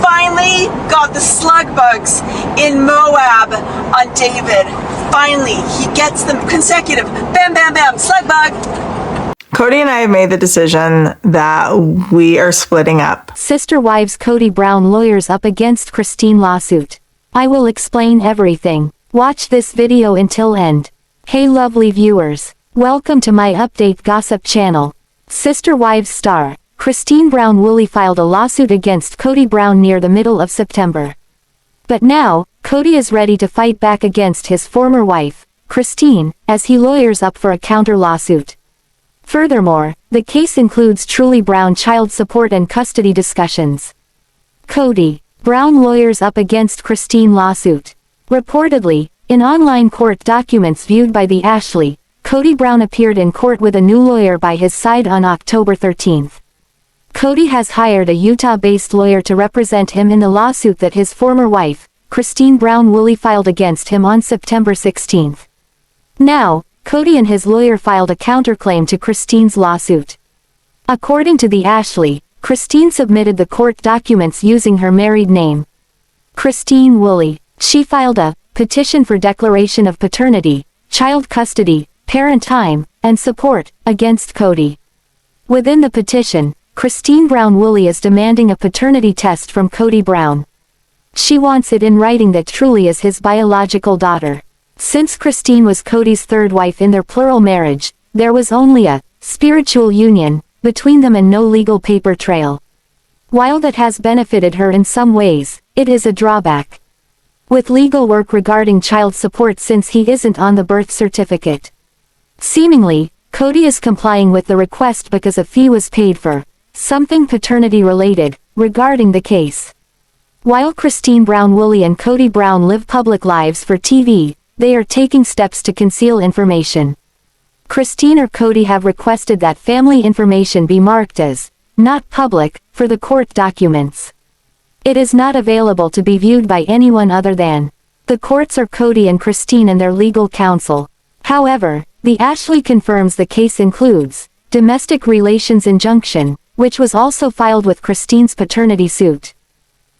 finally got the slug bugs in Moab on David. Finally, he gets them consecutive. Bam, bam, bam, slug bug. Kody and I have made the decision that we are splitting up. Sister Wives Kody Brown lawyers up against Christine lawsuit. I will explain everything. Watch this video until end. Hey lovely viewers. Welcome to my update gossip channel. Sister Wives star, Christine Brown Woolley filed a lawsuit against Kody Brown near the middle of September. But now, Kody is ready to fight back against his former wife, Christine, as he lawyers up for a counter lawsuit. Furthermore, the case includes Truly Brown child support and custody discussions. Kody Brown lawyers up against Christine lawsuit. Reportedly, in online court documents viewed by the Ashley, Kody Brown appeared in court with a new lawyer by his side on October 13. Kody has hired a Utah-based lawyer to represent him in the lawsuit that his former wife, Christine Brown Woolley, filed against him on September 16. Now, Kody and his lawyer filed a counterclaim to Christine's lawsuit. According to the Ashley, Christine submitted the court documents using her married name, Christine Woolley. She filed a petition for declaration of paternity, child custody, parent time, and support against Kody. Within the petition, Christine Brown Woolley is demanding a paternity test from Kody Brown. She wants it in writing that Truly is his biological daughter. Since Christine was Kody's third wife in their plural marriage, there was only a spiritual union between them and no legal paper trail. While that has benefited her in some ways, it is a drawback. With legal work regarding child support since he isn't on the birth certificate. Seemingly, Kody is complying with the request because a fee was paid for something paternity related regarding the case. While Christine Brown Woolley and Kody Brown live public lives for TV, they are taking steps to conceal information. Christine or Kody have requested that family information be marked as not public for the court documents. It is not available to be viewed by anyone other than the courts or Kody and Christine and their legal counsel. However, the Ashley confirms the case includes domestic relations injunction, which was also filed with Christine's paternity suit.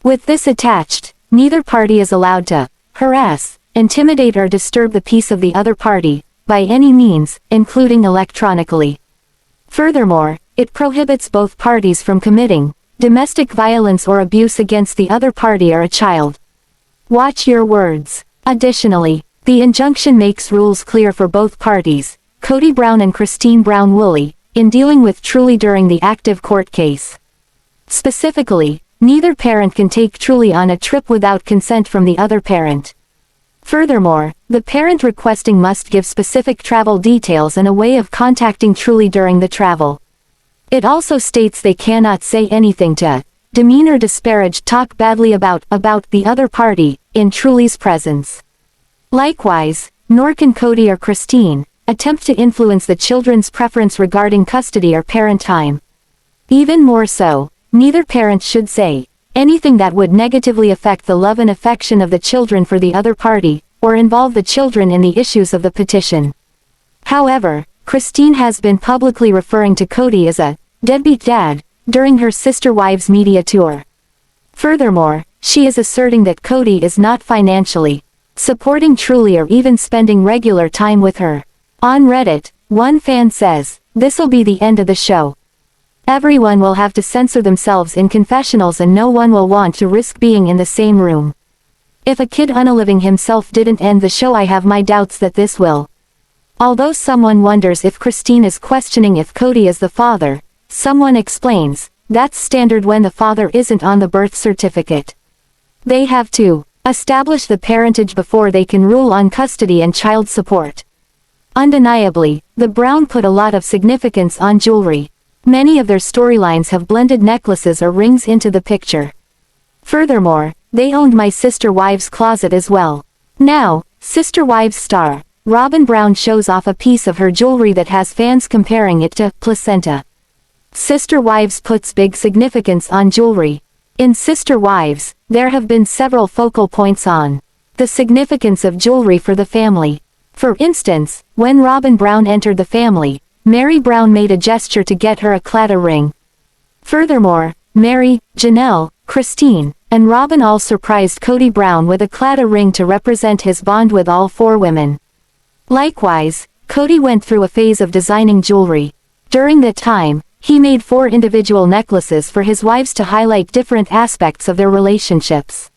With this attached, neither party is allowed to harass, intimidate or disturb the peace of the other party, by any means, including electronically. Furthermore, it prohibits both parties from committing domestic violence or abuse against the other party or a child. Watch your words. Additionally, the injunction makes rules clear for both parties, Kody Brown and Christine Brown Woolley, in dealing with Truly during the active court case. Specifically, neither parent can take Truly on a trip without consent from the other parent. Furthermore, the parent requesting must give specific travel details and a way of contacting Truly during the travel. It also states they cannot say anything to demean or disparage, talk badly about the other party, in Truly's presence. Likewise, nor can Kody or Christine attempt to influence the children's preference regarding custody or parent time. Even more so, neither parent should say anything that would negatively affect the love and affection of the children for the other party, or involve the children in the issues of the petition. However, Christine has been publicly referring to Kody as a deadbeat dad during her Sister Wives media tour. Furthermore, she is asserting that Kody is not financially supporting Truly or even spending regular time with her. On Reddit, one fan says, "This'll be the end of the show. Everyone will have to censor themselves in confessionals and no one will want to risk being in the same room. If a kid unaliving himself didn't end the show, I have my doubts that this will." Although someone wonders if Christine is questioning if Kody is the father, someone explains, that's standard when the father isn't on the birth certificate. They have to establish the parentage before they can rule on custody and child support. Undeniably, the Brown put a lot of significance on jewelry. Many of their storylines have blended necklaces or rings into the picture. Furthermore, they owned My Sister Wives closet as well. Now, Sister Wives star Robyn Brown shows off a piece of her jewelry that has fans comparing it to placenta. Sister Wives puts big significance on jewelry. In Sister Wives, there have been several focal points on the significance of jewelry for the family. For instance, when Robyn Brown entered the family, Meri Brown made a gesture to get her a claddagh ring. Furthermore, Meri, Janelle, Christine, and Robyn all surprised Kody Brown with a clada ring to represent his bond with all 4 women. Likewise, Kody went through a phase of designing jewelry. During that time, he made 4 individual necklaces for his wives to highlight different aspects of their relationships.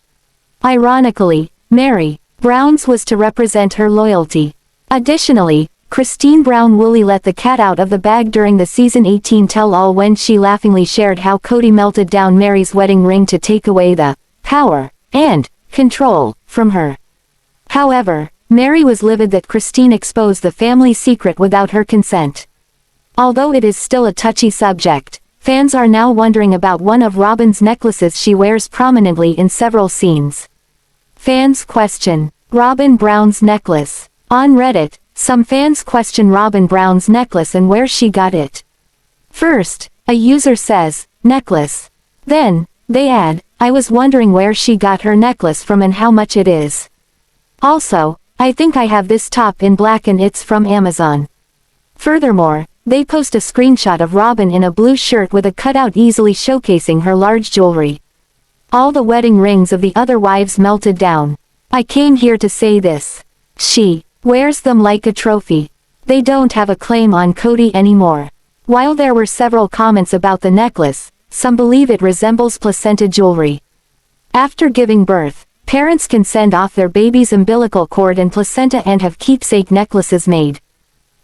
Ironically, Meri Brown's was to represent her loyalty. Additionally, Christine Brown Woolley let the cat out of the bag during the season 18 tell-all when she laughingly shared how Kody melted down Meri's wedding ring to take away the power and control from her. However, Meri was livid that Christine exposed the family secret without her consent. Although it is still a touchy subject, fans are now wondering about one of Robyn's necklaces she wears prominently in several scenes. Fans question Robyn Brown's necklace. On Reddit, some fans question Robyn Brown's necklace and where she got it. First, a user says, necklace. Then, they add, I was wondering where she got her necklace from and how much it is. Also, I think I have this top in black and it's from Amazon. Furthermore, they post a screenshot of Robyn in a blue shirt with a cutout easily showcasing her large jewelry. All the wedding rings of the other wives melted down. I came here to say this. She wears them like a trophy. They don't have a claim on Kody anymore. While there were several comments about the necklace, some believe it resembles placenta jewelry. After giving birth, parents can send off their baby's umbilical cord and placenta and have keepsake necklaces made.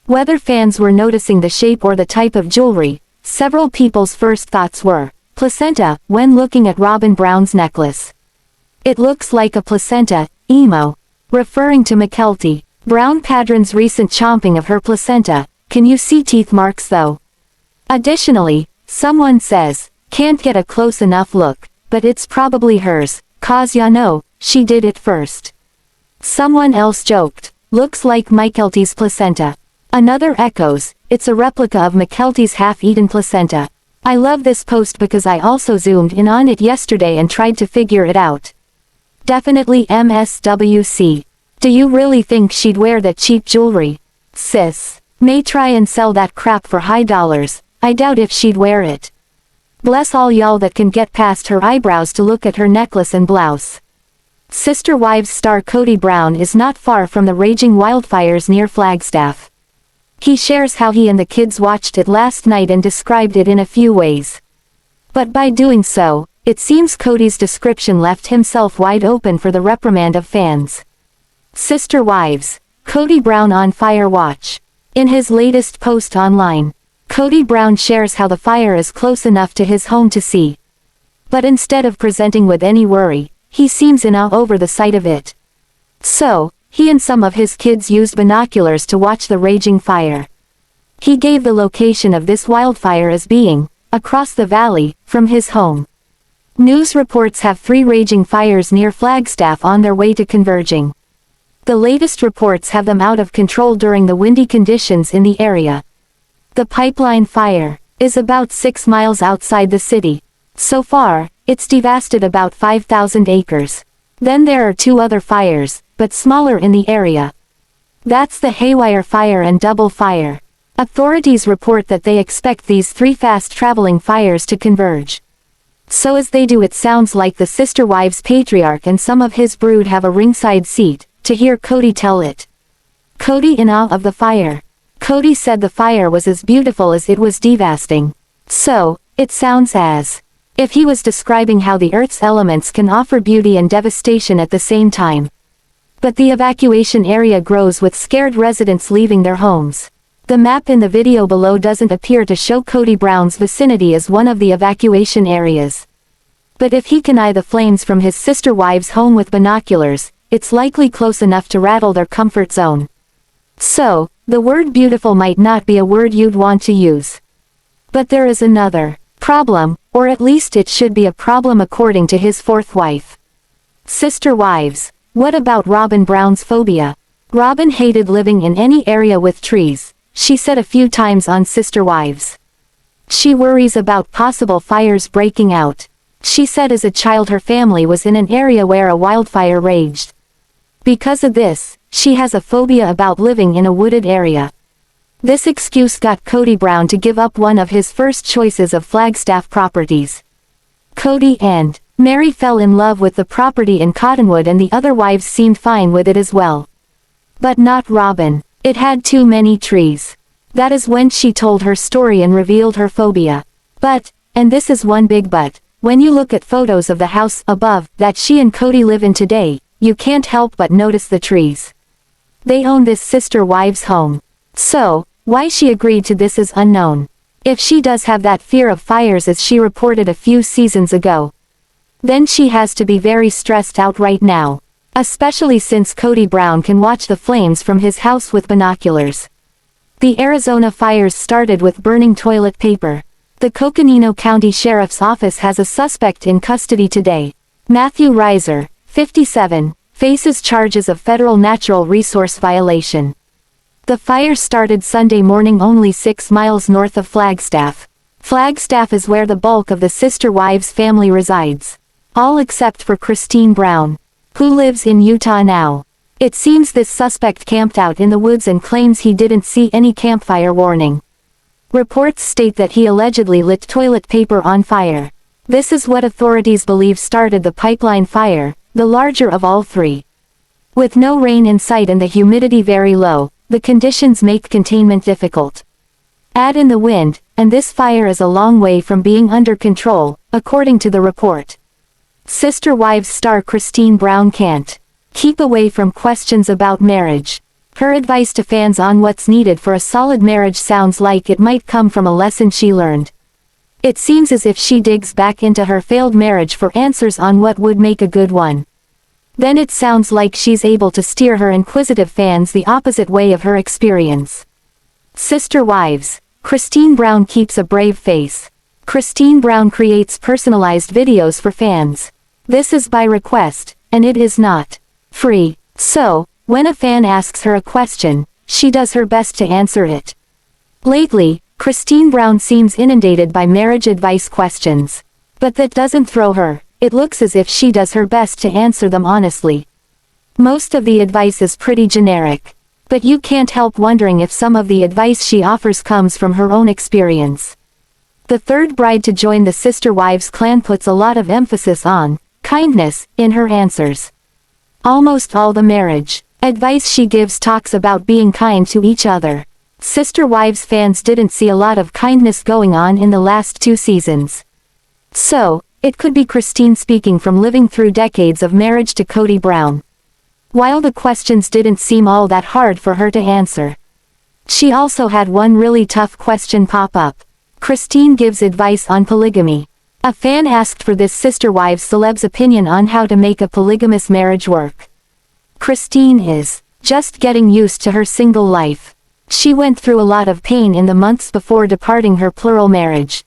Whether fans were noticing the shape or the type of jewelry, several people's first thoughts were placenta when looking at Robyn Brown's necklace. It looks like a placenta, emo. Referring to Mykelti, Brown Padron's recent chomping of her placenta, can you see teeth marks though? Additionally, someone says, can't get a close enough look, but it's probably hers, 'cause ya know, she did it first. Someone else joked, looks like Mykelti's placenta. Another echoes, it's a replica of Mykelti's half-eaten placenta. I love this post because I also zoomed in on it yesterday and tried to figure it out. Definitely MSWC. Do you really think she'd wear that cheap jewelry? Sis. May try and sell that crap for high dollars, I doubt if she'd wear it. Bless all y'all that can get past her eyebrows to look at her necklace and blouse. Sister Wives star Kody Brown is not far from the raging wildfires near Flagstaff. He shares how he and the kids watched it last night and described it in a few ways. But by doing so, it seems Kody's description left himself wide open for the reprimand of fans. Sister Wives, Kody Brown on fire watch. In his latest post online, Kody Brown shares how the fire is close enough to his home to see. But instead of presenting with any worry, he seems in awe over the sight of it. So, he and some of his kids used binoculars to watch the raging fire. He gave the location of this wildfire as being, across the valley, from his home. News reports have 3 raging fires near Flagstaff on their way to converging. The latest reports have them out of control during the windy conditions in the area. The pipeline fire is about 6 miles outside the city. So far, it's devastated about 5,000 acres. Then there are 2 other fires, but smaller in the area. That's the Haywire Fire and Double Fire. Authorities report that they expect these 3 fast-traveling fires to converge. So as they do, it sounds like the Sister Wives patriarch and some of his brood have a ringside seat to hear Kody tell it. Kody in awe of the fire. Kody said the fire was as beautiful as it was devastating. So, it sounds as if he was describing how the Earth's elements can offer beauty and devastation at the same time. But the evacuation area grows with scared residents leaving their homes. The map in the video below doesn't appear to show Kody Brown's vicinity as one of the evacuation areas. But if he can eye the flames from his sister wives' home with binoculars, it's likely close enough to rattle their comfort zone. So, the word beautiful might not be a word you'd want to use. But there is another problem, or at least it should be a problem according to his 4th wife. Sister Wives. What about Robyn Brown's phobia? Robyn hated living in any area with trees, she said a few times on Sister Wives. She worries about possible fires breaking out. She said as a child her family was in an area where a wildfire raged. Because of this, she has a phobia about living in a wooded area. This excuse got Kody Brown to give up one of his first choices of Flagstaff properties. Kody and Meri fell in love with the property in Cottonwood and the other wives seemed fine with it as well. But not Robyn. It had too many trees. That is when she told her story and revealed her phobia. But, and this is one big but, when you look at photos of the house above that she and Kody live in today, you can't help but notice the trees. They own this sister wives' home. So, why she agreed to this is unknown. If she does have that fear of fires as she reported a few seasons ago, then she has to be very stressed out right now. Especially since Kody Brown can watch the flames from his house with binoculars. The Arizona fires started with burning toilet paper. The Coconino County Sheriff's Office has a suspect in custody today. Matthew Reiser, 57, faces charges of federal natural resource violation. The fire started Sunday morning only 6 miles north of Flagstaff. Flagstaff is where the bulk of the sister wives' family resides. All except for Christine Brown, who lives in Utah now. It seems this suspect camped out in the woods and claims he didn't see any campfire warning. Reports state that he allegedly lit toilet paper on fire. This is what authorities believe started the pipeline fire, the larger of all three. With no rain in sight and the humidity very low, the conditions make containment difficult. Add in the wind, and this fire is a long way from being under control, according to the report. Sister Wives star Christine Brown can't keep away from questions about marriage. Her advice to fans on what's needed for a solid marriage sounds like it might come from a lesson she learned. It seems as if she digs back into her failed marriage for answers on what would make a good one. Then it sounds like she's able to steer her inquisitive fans the opposite way of her experience. Sister Wives. Christine Brown keeps a brave face. Christine Brown creates personalized videos for fans. This is by request, and it is not free. So, when a fan asks her a question, she does her best to answer it. Lately, Christine Brown seems inundated by marriage advice questions. But that doesn't throw her. It looks as if she does her best to answer them honestly. Most of the advice is pretty generic. But you can't help wondering if some of the advice she offers comes from her own experience. The third bride to join the Sister Wives clan puts a lot of emphasis on kindness in her answers. Almost all the marriage advice she gives talks about being kind to each other. Sister Wives fans didn't see a lot of kindness going on in the last 2 seasons. So, it could be Christine speaking from living through decades of marriage to Kody Brown. While the questions didn't seem all that hard for her to answer, she also had one really tough question pop up. Christine gives advice on polygamy. A fan asked for this Sister Wives celeb's opinion on how to make a polygamous marriage work. Christine is just getting used to her single life. She went through a lot of pain in the months before departing her plural marriage.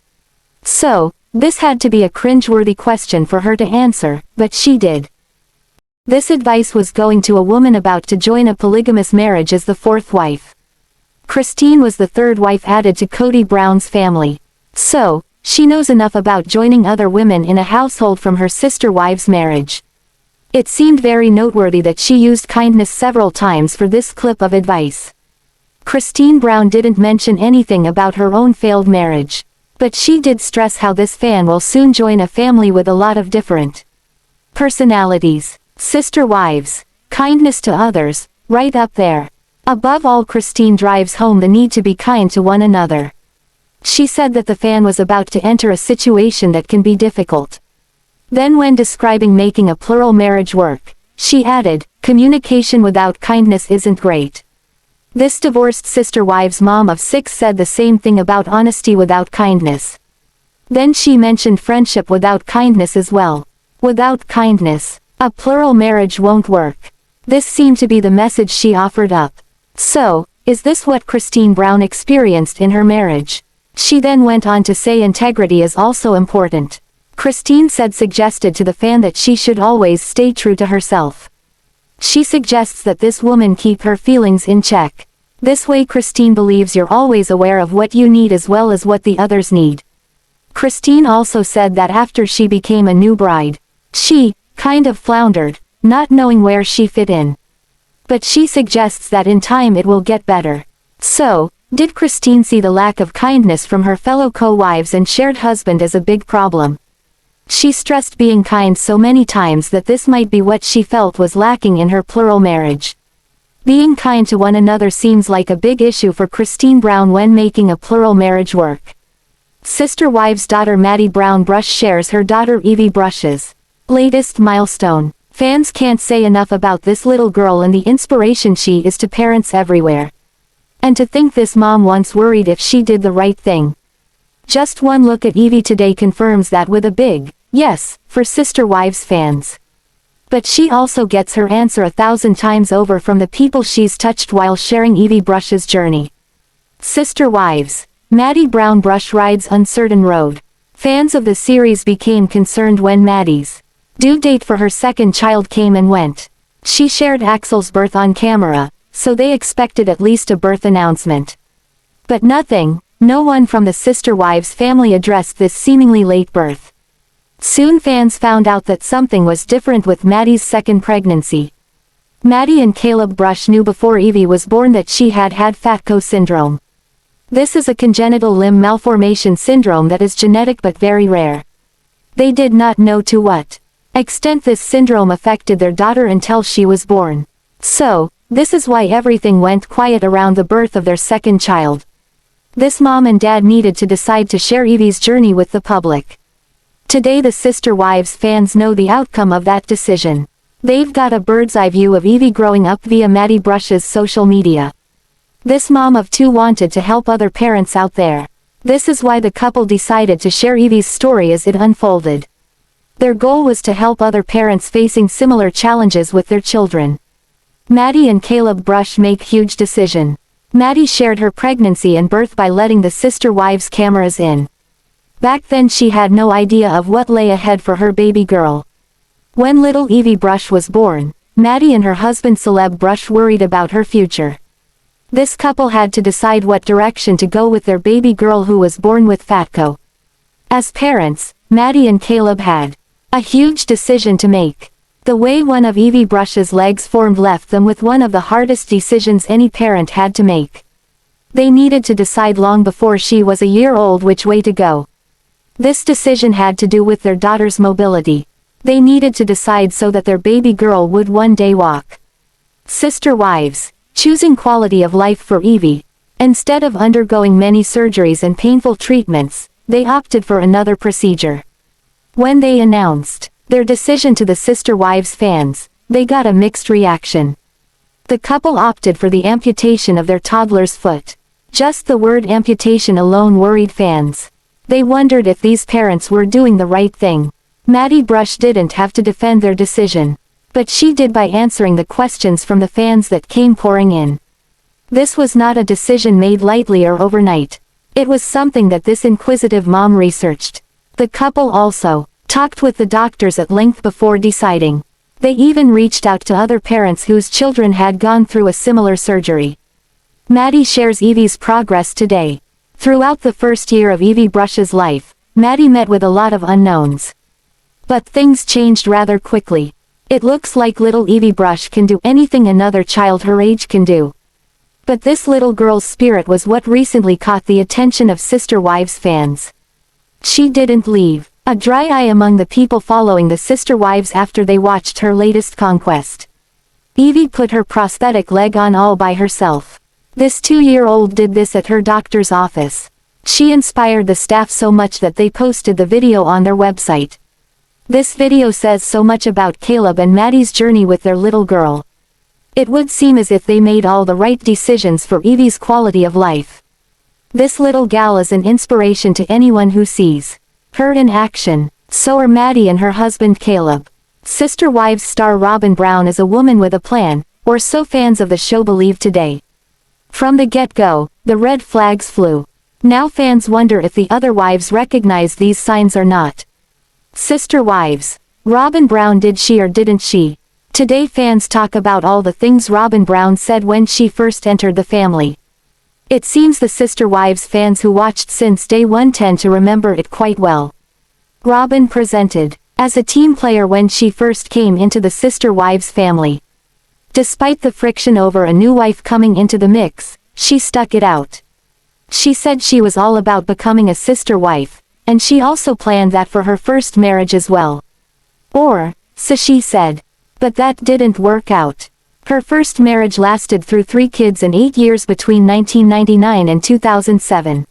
So, this had to be a cringe-worthy question for her to answer, but she did. This advice was going to a woman about to join a polygamous marriage as the 4th wife. Christine was the 3rd wife added to Kody Brown's family. So, she knows enough about joining other women in a household from her sister wives' marriage. It seemed very noteworthy that she used kindness several times for this clip of advice. Christine Brown didn't mention anything about her own failed marriage. But she did stress how this fan will soon join a family with a lot of different personalities. Sister Wives. Kindness to others, right up there. Above all, Christine drives home the need to be kind to one another. She said that the fan was about to enter a situation that can be difficult. Then when describing making a plural marriage work, she added, communication without kindness isn't great. This divorced Sister Wives mom of 6 said the same thing about honesty without kindness. Then she mentioned friendship without kindness as well. Without kindness, a plural marriage won't work. This seemed to be the message she offered up. So, is this what Christine Brown experienced in her marriage? She then went on to say integrity is also important. Christine suggested to the fan that she should always stay true to herself. She suggests that this woman keep her feelings in check. This way Christine believes you're always aware of what you need as well as what the others need. Christine also said that after she became a new bride, she kind of floundered, not knowing where she fit in. But she suggests that in time it will get better. So, did Christine see the lack of kindness from her fellow co-wives and shared husband as a big problem? She stressed being kind so many times that this might be what she felt was lacking in her plural marriage. Being kind to one another seems like a big issue for Christine Brown when making a plural marriage work. Sister Wives' daughter Maddie Brown Brush shares her daughter Evie Brush's latest milestone. Fans can't say enough about this little girl and the inspiration she is to parents everywhere. And to think this mom once worried if she did the right thing. Just one look at Evie today confirms that with a big yes for Sister Wives fans. But she also gets her answer 1,000 times over from the people she's touched while sharing Evie Brush's journey. Sister Wives. Maddie Brown Brush rides uncertain road. Fans of the series became concerned when Maddie's due date for her second child came and went. She shared Axel's birth on camera, so they expected at least a birth announcement. But nothing, no one from the Sister Wives family addressed this seemingly late birth. Soon fans found out that something was different with Maddie's second pregnancy. Maddie and Caleb Brush knew before Evie was born that she had Fatco syndrome. This is a congenital limb malformation syndrome that is genetic but very rare. They did not know to what extent this syndrome affected their daughter until she was born. So, this is why everything went quiet around the birth of their second child. This mom and dad needed to decide to share Evie's journey with the public. Today the Sister Wives fans know the outcome of that decision. They've got a bird's eye view of Evie growing up via Maddie Brush's social media. This mom of two wanted to help other parents out there. This is why the couple decided to share Evie's story as it unfolded. Their goal was to help other parents facing similar challenges with their children. Maddie and Caleb Brush make huge decision. Maddie shared her pregnancy and birth by letting the Sister Wives cameras in. Back then she had no idea of what lay ahead for her baby girl. When little Evie Brush was born, Maddie and her husband Celeb Brush worried about her future. This couple had to decide what direction to go with their baby girl who was born with Fatco. As parents, Maddie and Caleb had a huge decision to make. The way one of Evie Brush's legs formed left them with one of the hardest decisions any parent had to make. They needed to decide long before she was a year old which way to go. This decision had to do with their daughter's mobility. They needed to decide so that their baby girl would one day walk. Sister Wives. Choosing quality of life for Evie. Instead of undergoing many surgeries and painful treatments, they opted for another procedure. When they announced their decision to the Sister Wives fans, they got a mixed reaction. The couple opted for the amputation of their toddler's foot. Just the word amputation alone worried fans. They wondered if these parents were doing the right thing. Maddie Brush didn't have to defend their decision. But she did by answering the questions from the fans that came pouring in. This was not a decision made lightly or overnight. It was something that this inquisitive mom researched. The couple also talked with the doctors at length before deciding. They even reached out to other parents whose children had gone through a similar surgery. Maddie shares Evie's progress today. Throughout the first year of Evie Brush's life, Maddie met with a lot of unknowns. But things changed rather quickly. It looks like little Evie Brush can do anything another child her age can do. But this little girl's spirit was what recently caught the attention of Sister Wives fans. She didn't leave a dry eye among the people following the Sister Wives after they watched her latest conquest. Evie put her prosthetic leg on all by herself. This 2-year-old did this at her doctor's office. She inspired the staff so much that they posted the video on their website. This video says so much about Caleb and Maddie's journey with their little girl. It would seem as if they made all the right decisions for Evie's quality of life. This little gal is an inspiration to anyone who sees her in action. So are Maddie and her husband Caleb. Sister Wives star Robyn Brown is a woman with a plan, or so fans of the show believe today. From the get-go, the red flags flew. Now fans wonder if the other wives recognize these signs or not. Sister Wives. Robyn Brown, did she or didn't she? Today fans talk about all the things Robyn Brown said when she first entered the family. It seems the Sister Wives fans who watched since day one tend to remember it quite well. Robyn presented as a team player when she first came into the Sister Wives family. Despite the friction over a new wife coming into the mix, she stuck it out. She said she was all about becoming a sister wife, and she also planned that for her first marriage as well. Or, so she said. But that didn't work out. Her first marriage lasted through 3 kids and 8 years between 1999 and 2007.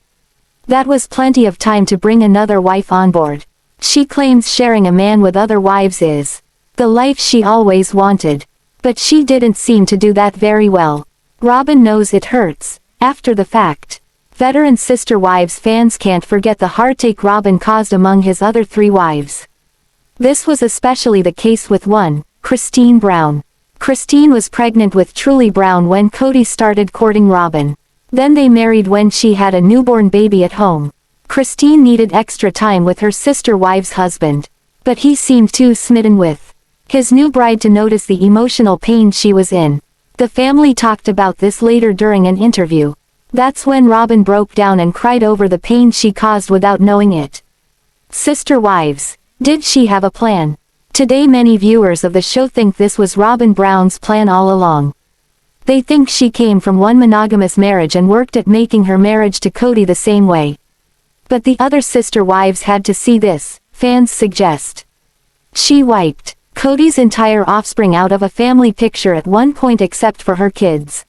That was plenty of time to bring another wife on board. She claims sharing a man with other wives is the life she always wanted. But she didn't seem to do that very well. Robyn knows it hurts. After the fact, veteran Sister Wives fans can't forget the heartache Robyn caused among his other 3 wives. This was especially the case with one, Christine Brown. Christine was pregnant with Truly Brown when Kody started courting Robyn. Then they married when she had a newborn baby at home. Christine needed extra time with her sister wive's husband. But he seemed too smitten with his new bride to notice the emotional pain she was in. The family talked about this later during an interview. That's when Robyn broke down and cried over the pain she caused without knowing it. Sister Wives. Did she have a plan? Today many viewers of the show think this was Robyn Brown's plan all along. They think she came from one monogamous marriage and worked at making her marriage to Kody the same way. But the other sister wives had to see this, fans suggest. She wiped Kody's entire offspring out of a family picture at one point except for her kids.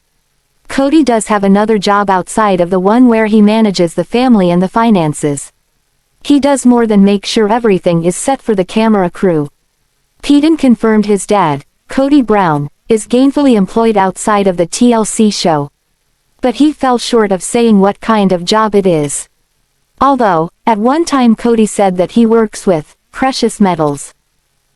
Kody does have another job outside of the one where he manages the family and the finances. He does more than make sure everything is set for the camera crew. Ipbw confirmed his dad, Kody Brown, is gainfully employed outside of the TLC show. But he fell short of saying what kind of job it is. Although, at one time Kody said that he works with precious metals.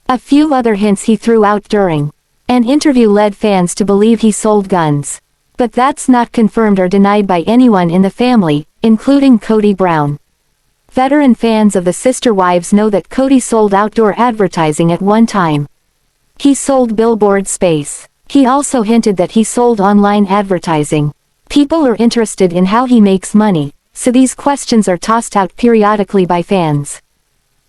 A few other hints he threw out during an interview led fans to believe he sold guns. But that's not confirmed or denied by anyone in the family, including Kody Brown. Veteran fans of the Sister Wives know that Kody sold outdoor advertising at one time. He sold billboard space. He also hinted that he sold online advertising. People are interested in how he makes money, so these questions are tossed out periodically by fans.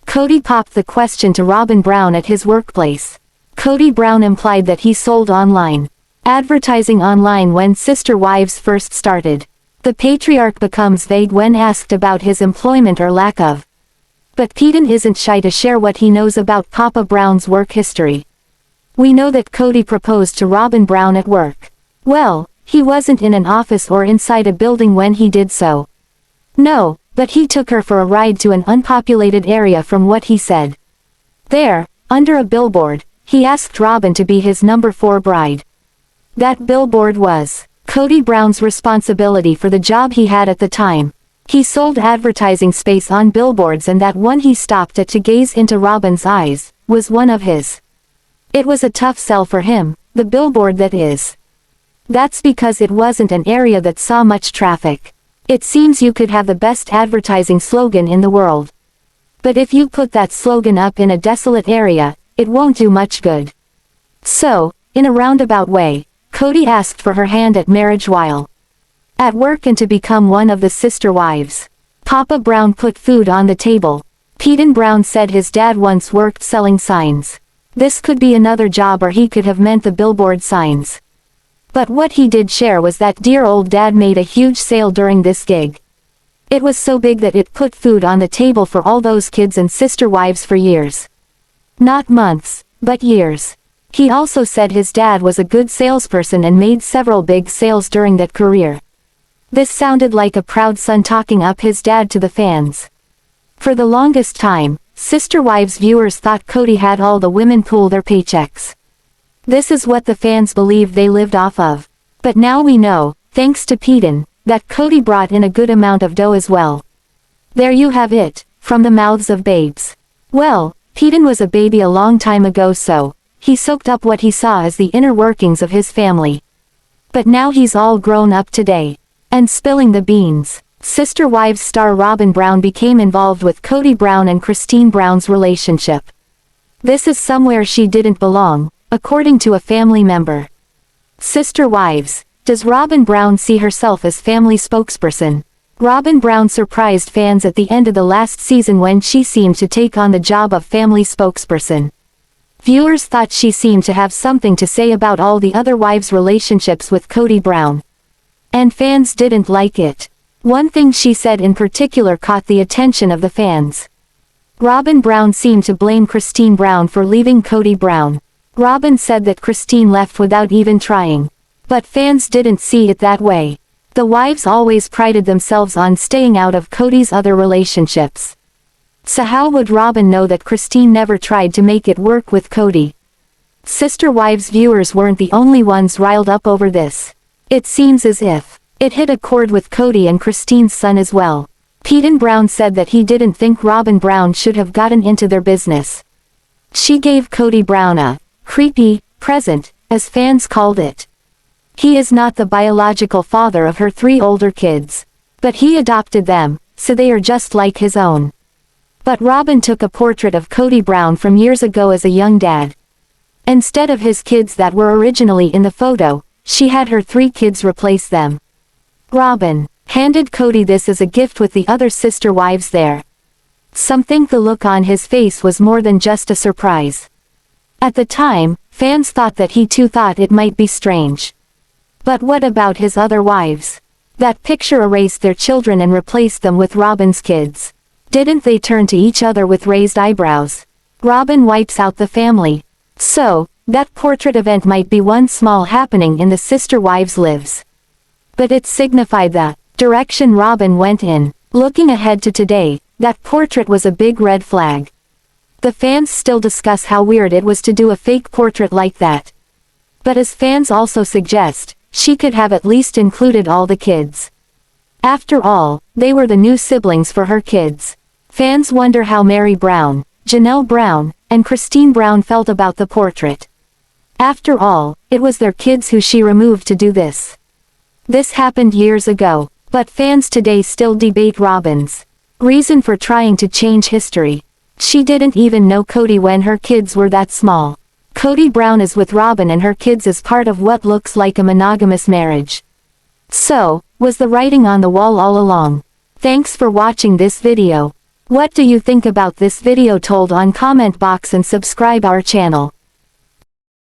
Kody popped the question to Robyn Brown at his workplace. Kody Brown implied that he sold online advertising online when Sister Wives first started. The patriarch becomes vague when asked about his employment or lack of. But Ipbw isn't shy to share what he knows about Papa Brown's work history. We know that Kody proposed to Robyn Brown at work. Well, he wasn't in an office or inside a building when he did so. No, but he took her for a ride to an unpopulated area from what he said. There, under a billboard, he asked Robyn to be his number 4 bride. That billboard was Kody Brown's responsibility for the job he had at the time. He sold advertising space on billboards, and that one he stopped at to gaze into Robyn's eyes was one of his. It was a tough sell for him, the billboard that is. That's because it wasn't an area that saw much traffic. It seems you could have the best advertising slogan in the world. But if you put that slogan up in a desolate area, it won't do much good. So, in a roundabout way, Kody asked for her hand at marriage while at work and to become one of the Sister Wives. Papa Brown put food on the table. Ipbw Brown said his dad once worked selling signs. This could be another job, or he could have meant the billboard signs. But what he did share was that dear old dad made a huge sale during this gig. It was so big that it put food on the table for all those kids and sister wives for years. Not months, but years. He also said his dad was a good salesperson and made several big sales during that career. This sounded like a proud son talking up his dad to the fans. For the longest time, Sister Wives viewers thought Kody had all the women pool their paychecks. This is what the fans believed they lived off of. But now we know, thanks to Ipbw, that Kody brought in a good amount of dough as well. There you have it, from the mouths of babes. Well, Ipbw was a baby a long time ago, so he soaked up what he saw as the inner workings of his family. But now he's all grown up today. And spilling the beans. Sister Wives star Robyn Brown became involved with Kody Brown and Christine Brown's relationship. This is somewhere she didn't belong, according to a family member. Sister Wives, does Robyn Brown see herself as family spokesperson? Robyn Brown surprised fans at the end of the last season when she seemed to take on the job of family spokesperson. Viewers thought she seemed to have something to say about all the other wives' relationships with Kody Brown. And fans didn't like it. One thing she said in particular caught the attention of the fans. Robyn Brown seemed to blame Christine Brown for leaving Kody Brown. Robyn said that Christine left without even trying. But fans didn't see it that way. The wives always prided themselves on staying out of Kody's other relationships. So how would Robyn know that Christine never tried to make it work with Kody? Sister Wives viewers weren't the only ones riled up over this. It seems as if it hit a chord with Kody and Christine's son as well. Peyton Brown said that he didn't think Robyn Brown should have gotten into their business. She gave Kody Brown a creepy present, as fans called it. He is not the biological father of her 3 older kids. But he adopted them, so they are just like his own. But Robyn took a portrait of Kody Brown from years ago as a young dad. Instead of his kids that were originally in the photo, she had her 3 kids replace them. Robyn handed Kody this as a gift with the other sister wives there. Some think the look on his face was more than just a surprise. At the time, fans thought that he too thought it might be strange. But what about his other wives? That picture erased their children and replaced them with Robyn's kids. Didn't they turn to each other with raised eyebrows? Robyn wipes out the family. So, that portrait event might be one small happening in the sister wives' lives. But it signified the direction Robyn went in. Looking ahead to today, that portrait was a big red flag. The fans still discuss how weird it was to do a fake portrait like that. But as fans also suggest, she could have at least included all the kids. After all, they were the new siblings for her kids. Fans wonder how Meri Brown, Janelle Brown, and Christine Brown felt about the portrait. After all, it was their kids who she removed to do this. This happened years ago, but fans today still debate Robyn's reason for trying to change history. She didn't even know Kody when her kids were that small. Kody Brown is with Robyn and her kids as part of what looks like a monogamous marriage. So, was the writing on the wall all along? Thanks for watching this video. What do you think about this video? Told on comment box and subscribe our channel.